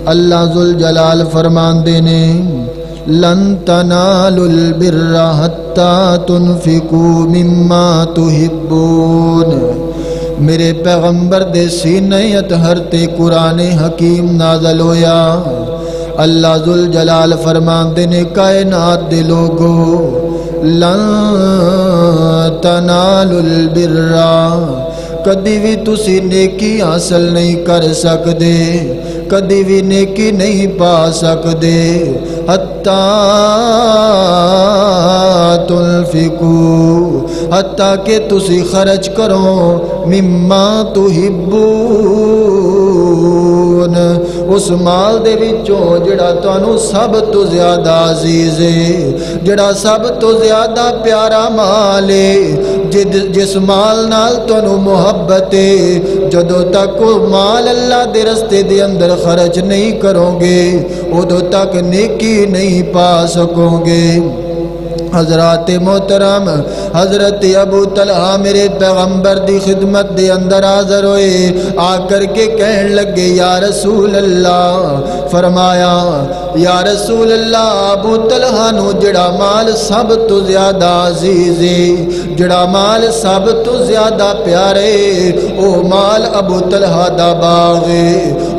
اللہ ذوالجلال فرماندے نے لن تنالوا البر حتى تنفقوا مما تحبون. میرے پیغمبر دے سینے اطہر تے قرآن حکیم نازل ہویا. اللہ ذوالجلال فرماندے نے کائنات دے لوگو لن تنالوا البر، کدی بھی تسی نیکی حاصل نہیں کر سکدے، کدی بھی نیکی نہیں پا سکدے حتی تنفقو، حتی کہ تسی خرچ کرو مما تحبون، اس مال دے وچوں جڑا تانوں سب تو زیادہ عزیز ہے، جڑا سب تو زیادہ پیارا مال ہے، جس مال نال تانوں محبت ہے، جدوں تک وہ مال اللہ دے رستے دے اندر خرچ نہیں کرو گے ادوں تک نیکی نہیں پا سکو گے. حضرات محترم حضرت ابو طلحہ میرے پیغمبر دی خدمت دے اندر حاضر ہوئے، آ کر کے کہن لگے یا رسول اللہ، فرمایا یا رسول اللہ ابو طلحہ نو جڑا مال سب تو زیادہ عزیز ہے، جڑا مال سب تو زیادہ پیارے، او مال ابو طلحہ دا باغ ہے،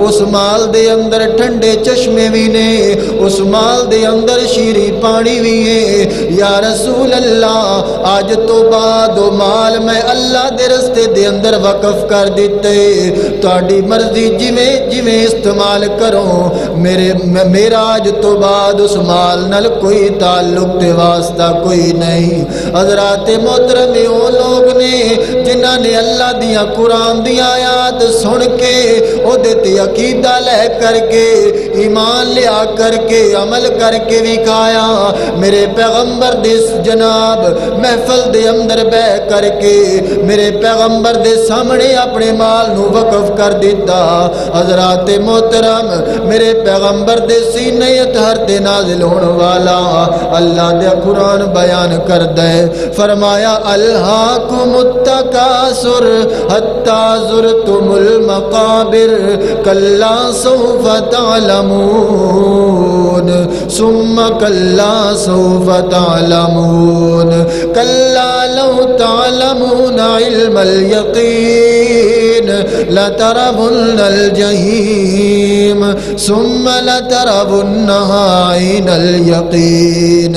اس مال دے اندر ٹھنڈے چشمے بھی نے، اس مال دے اندر شیریں پانی بھی ہے. یا رسول اللہ آج تو بعد و مال میں اللہ دے رستے دے اندر وقف کر دیتے، تہاڈی مرضی جویں استعمال کرو، میرا آج تو بعد اس مال نال کوئی تعلق تے واسطہ کوئی نہیں. حضرات محترم وہ لوگ نے جنہاں نے اللہ دیاں قرآن دیاں آیات سن کے او دے تے عقیدہ لے کر کے ایمان لیا کر کے عمل کر کے وکھایا. میرے پیغمبر دس جناب محفل دے اندر بہ کر کے میرے پیغمبر دے سامنے اپنے مال نو وقف کر دیتا. حضرات محترم میرے پیغمبر دے سینے اطہر تے نازل ہون والا اللہ دے قرآن بیان کر دے، فرمایا الہاکم التکاثر حتی زرتم المقابر کلا سوف تعلمون ثم کلا سوف تعلمون کلا لو تعلمون علم الیقین لترون الجحیم ثم لترونها عین الیقین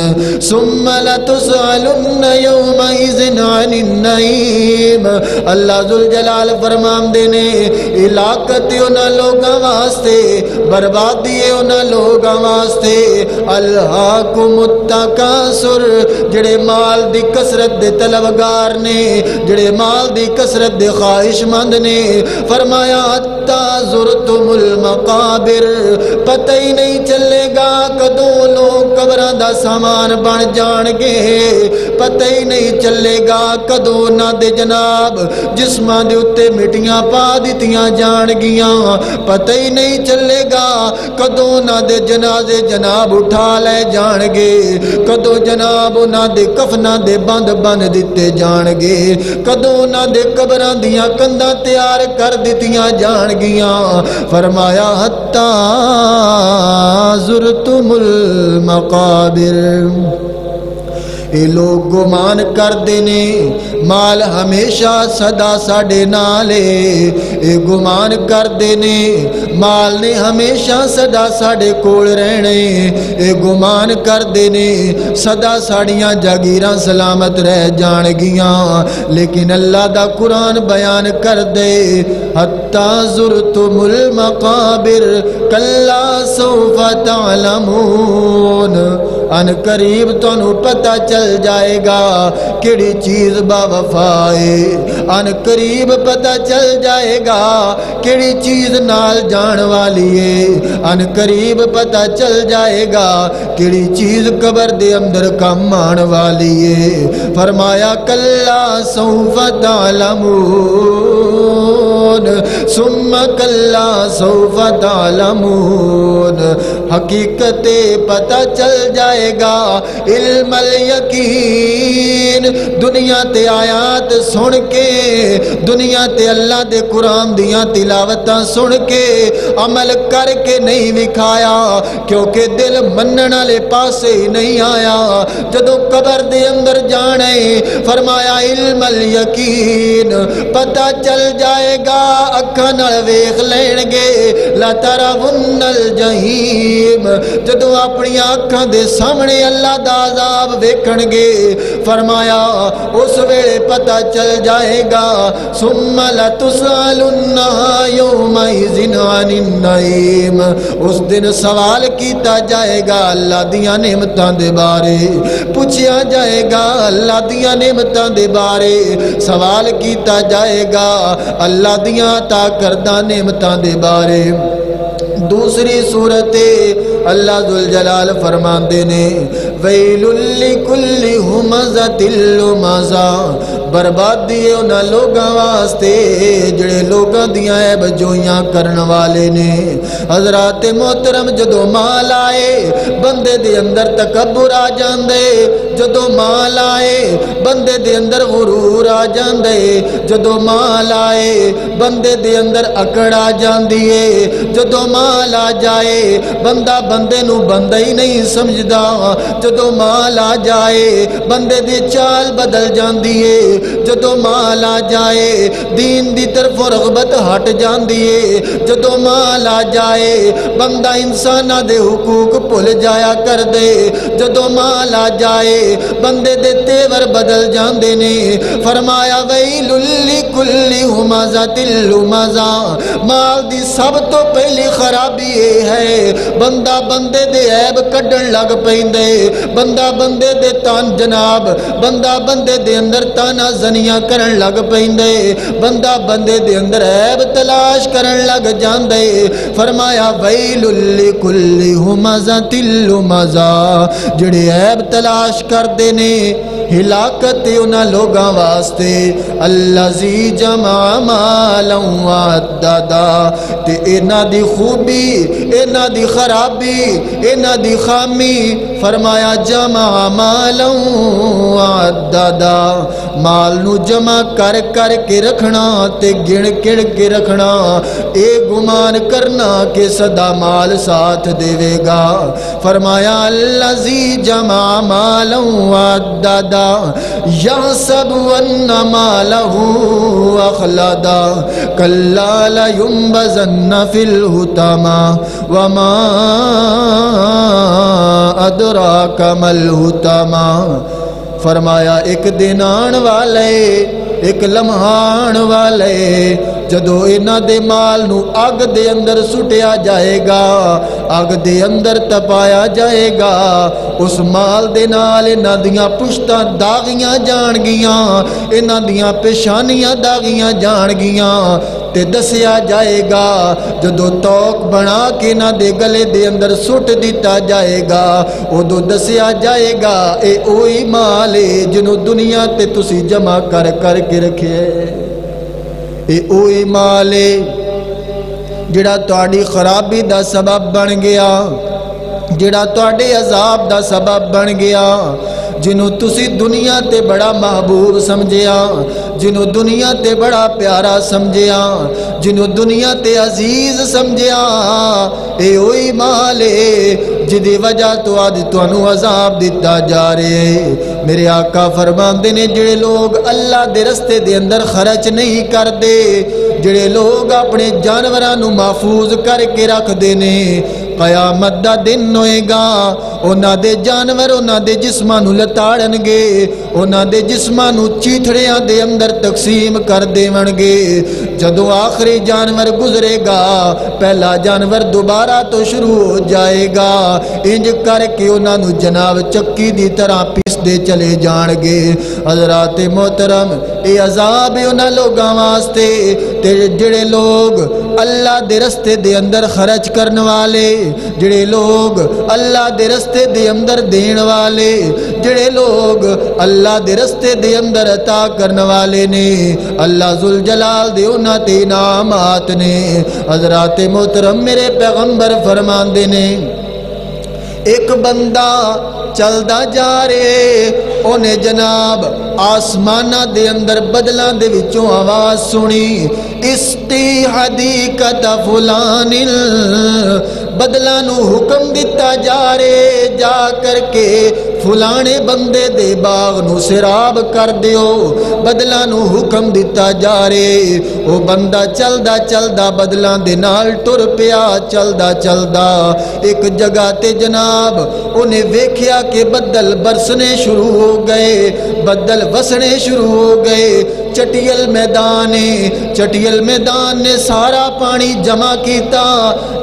ثم لتسألن یومئذ عن النعیم. اللہ ذوالجلال فرماندے نے ہلاکت انہاں لوگاں واسطے، بربادی انہاں لوگاں واسطے الہاکم التکاثر، جڑے مال دی کثرت دے طلبگار نے، جڑے مال دی کثرت دے خواہش مند نے. فرمایا حتی زرتم المقابر، پتہ ہی نہیں چلے گا کدوں لوگ قبراں دا سامان بن جان گے، پتہ ہی نہیں چلے گا کدوں نہ دے جناب جسماں دے اتے مٹیاں پا دتیاں جان گیاں، پتہ ہی نہیں چلے گا کدوں نہ دے جنازے جناب اٹھا لے جان گے، کدوں جناب انہاں دے کفناں دے بند بن دتے جان گے، کدوں انہاں دے قبراں دیاں کنداں تیار کر دتیاں جان گیاں. فرمایا حتی زرتم المقابر. اے لوگ گمان کردے نے مال ہمیشہ صدا ساڈے نالے، اے گمان کردے نے مال نے ہمیشہ صدا ساڈے کول رہنے، اے گمان کردے نے صدا ساڑیاں جاگیراں سلامت رہ جان گیاں. لیکن اللہ دا قرآن بیان کر دے حتی زرتم المقابر کلا سوف تعلمون، ان قریب تانوں پتہ چل جائے گا کیڑی چیز با وفا ہے، ان قریب پتہ چل جائے گا کیڑی چیز نال جان والی ہے، ان قریب پتہ چل جائے گا کیڑی چیز قبر دے اندر کم آن والی ہے. فرمایا کلا سوف تعلمون ثم کلا سوف تعلمون حقیقت پتہ چل جائے گا علم الیقین دنیا تے آیات سن کے دنیا تے اللہ دے قرآن دیاں تلاوتاں سن کے عمل کر کے نہیں وکھایا کیونکہ دل منن والے پاسے ہی نہیں آیا جدوں قبر دے اندر جانے فرمایا علم الیقین پتہ چل جائے گا اکھاں نال ویکھ لین گے لا ترون الجحیم جدوں اپنی اکھاں دے سامنے اللہ دا عذاب ویکھن گے فرمایا اس ویلے پتہ چل جائے گا ثم لتسألن یومئذ عن النعیم اس دن سوال کیتا جائے گا اللہ دیاں نعمتاں دے بارے پوچھیا جائے گا اللہ دیاں نعمتاں دے بارے سوال کیتا جائے گا اللہ دیاں عطا کردہ نعمتاں دے بارے دوسری صورت اللہ ذوالجلال فرماندے نے ویل لکل ہمزۃ لمزہ بربادی ہے انہاں لوگاں واسطے جڑے لوگاں دیاں عیب جوئیاں کرن والے نے حضرات محترم جدو مال آئے بندے دے اندر تکبر آ جاندے جدو مال آئے بندے دے اندر غرور آ جاندے جدو مال آئے بندے دے اندر اکڑ آ جاندی ہے جدو مال آ جائے بندہ بندے نو بندہ ہی نہیں سمجھدا جدو مال آ جائے بندے دی چال بدل جاندی ہے جدو مال آ جائے دین دی طرف رغبت ہٹ جاندی ہے جدو مال آ جائے بندہ انسانہ دے حقوق بھول جایا کر دے جدو مال آ جائے بندے دے تیور بدل جاندے نے فرمایا ویل لکل ہمزۃ لمزہ مال دی سب تو پہلی خرابی یہ ہے بندہ بندے دے عیب کڈن لگ پیندے بندہ بندے دے تان جناب بندہ بندے دے اندر تانا زنیاں کرن لگ پیندے بندہ بندے دے اندر عیب تلاش کرن لگ جاندے فرمایا ویل لکل ہمزۃ لمزہ جڑے عیب تلاش کردے نے ہلاکت انہاں لوگاں واسطے الذی جمع مالا وعددا تے انہاں دی خوبی انہاں دی خرابی انہاں دی خامی فرمایا جمع مالا وعددا مال نو جمع کر کر کے رکھنا تے گن گن کے رکھنا اے گمان کرنا کہ صدا مال ساتھ دے گا فرمایا الذی جمع مالا وعددا یحسب ان مالہ اخلدا کلا لینبذن فی الحطمہ وما ادراک ما الحطمہ فرمایا ایک دن آن والے ایک لمحہ آن والے جدو انہاں دے مال نو اگ دے اندر سٹیا جائے گا اگ دے اندر تپایا جائے گا اس مال دے نال انہاں دیاں پشتاں داغیاں جان گیاں انہاں دیاں پیشانیاں داغیاں جان گیاں تے دسیا جائے گا جدو توک بنا کے انہاں دے گلے دے اندر سٹ دیتا جائے گا ادو دسیا جائے گا اے اوہی مال ہے جنوں دنیا تے تسی جمع کر کر کے رکھے اے اوہی مال ہے جڑا تہاڈی خرابی دا سبب بن گیا جڑا تہاڈے عذاب دا سبب بن گیا جنوں تسی دنیا تے بڑا محبوب سمجھیا جنوں دنیا تے بڑا پیارا سمجھیا جنوں دنیا تے عزیز سمجھیا اے اوہی مال ہے جدی وجہ تو آج تانوں عذاب دیتا جا رہے میرے آقا فرماندے نے جڑے لوگ اللہ دے رستے دے اندر خرچ نہیں کردے جڑے لوگ اپنے جانوراں نو محفوظ کر کے رکھ دے نے قیامت دا دن ہوئے گا انہاں دے جانور انہاں دے جسماں نو لتاڑن گے انہاں دے جسماں نو چیتھڑیاں دے اندر تقسیم کر دیون گے جدو آخری جانور گزرے گا پہلا جانور دوبارہ تو شروع ہو جائے گا انج کر کے انہاں نو جناب چکی دی طرح پیس دے چلے جان گے حضرات محترم اے عذاب انہاں لوگاں واسطے تے جڑے لوگ اللہ دے رستے دے اندر خرچ کرن والے جڑے لوگ اللہ دے رستے دے اندر دین والے جڑے لوگ اللہ دے رستے دے اندر عطا کرن والے نے اللہ ذوالجلال دے انہاں تے انعامات نے حضرات محترم میرے پیغمبر فرماندے نے ایک بندہ چلدا جا رہے اونے جناب آسمانہ دے اندر بدلاں دے وچوں آواز سنی اسقی حدیقۃ فلان بدلاں نو حکم دیتا جا رہے جا کر کے فلانے بندے دے باغ نو سراب کر دیو بدلاں نو حکم دیتا جا رہے او بندہ چلدا چلدا بدلاں دے نال ٹر پیا چلدا چلدا ایک جگہ تے جناب انہیں ویکھیا کہ بدل برسنے شروع ہو گئے بدل وسنے شروع ہو گئے چٹیل میدان نے سارا پانی جمع کیتا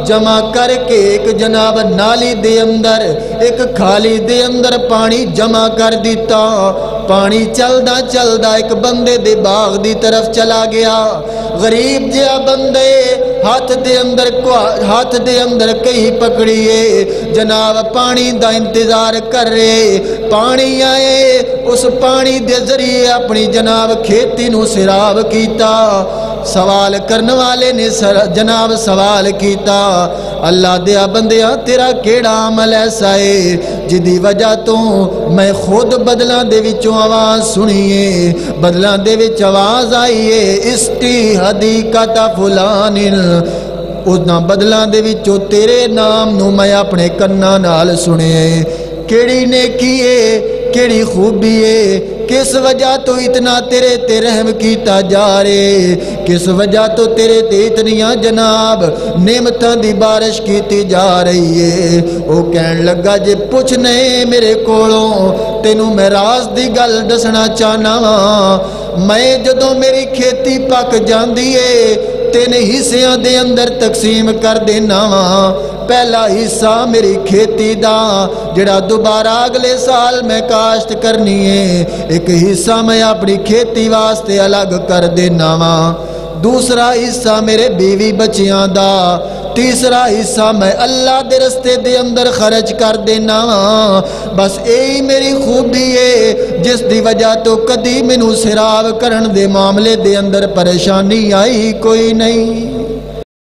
جمع کر کے ایک جناب نالی دے اندر ایک کھالی دے اندر پانی جمع کر دیتا پانی چلدا چلدا ایک بندے دے باغ دی طرف چلا گیا غریب جہا بندے ہاتھ دے اندر کئی پکڑیے جناب پانی دا انتظار کر رہے پانی آئے اس پانی دے ذریعے اپنی جناب کھیتی نو سراب کیتا سوال کرنے والے نے جناب سوال کیتا اللہ دیا بندیا تیرا کیڑا عمل ایسا ہے جدی وجہ تو میں خود بدلاں دے وچوں آواز سنیے بدلاں دے وچ آواز آئیے اسقی حدیقۃ فلان اُدھاں بدلاں دے وچوں تیرے نام نو میں اپنے کناں نال سنے کیڑی نیکی ہے کیڑی خوبی ہے کس وجہ تو اتنا تیرے تے رحم کیتا جا رہے کس وجہ تو تیرے تے اتنیاں جناب نعمتاں دی بارش کیتی جا رہی ہے او کہن لگا جے پوچھنے میرے کولوں تینوں میں راز دی گل دسنا چاہنا میں جدوں میری کھیتی پک جاندی ہے تین حصیاں دے اندر تقسیم کر دینا پہلا حصہ میری کھیتی دا جڑا دوبارہ اگلے سال میں کاشت کرنی ہے ایک حصہ میں اپنی کھیتی واسطے الگ کر دینا دوسرا حصہ میرے بیوی بچیاں دا تیسرا حصہ میں اللہ دے رستے دے اندر خرچ کر دینا بس یہی میری خوبی ہے جس دی وجہ تو کدی مینوں سراب کرن دے معاملے دے اندر پریشانی آئی کوئی نہیں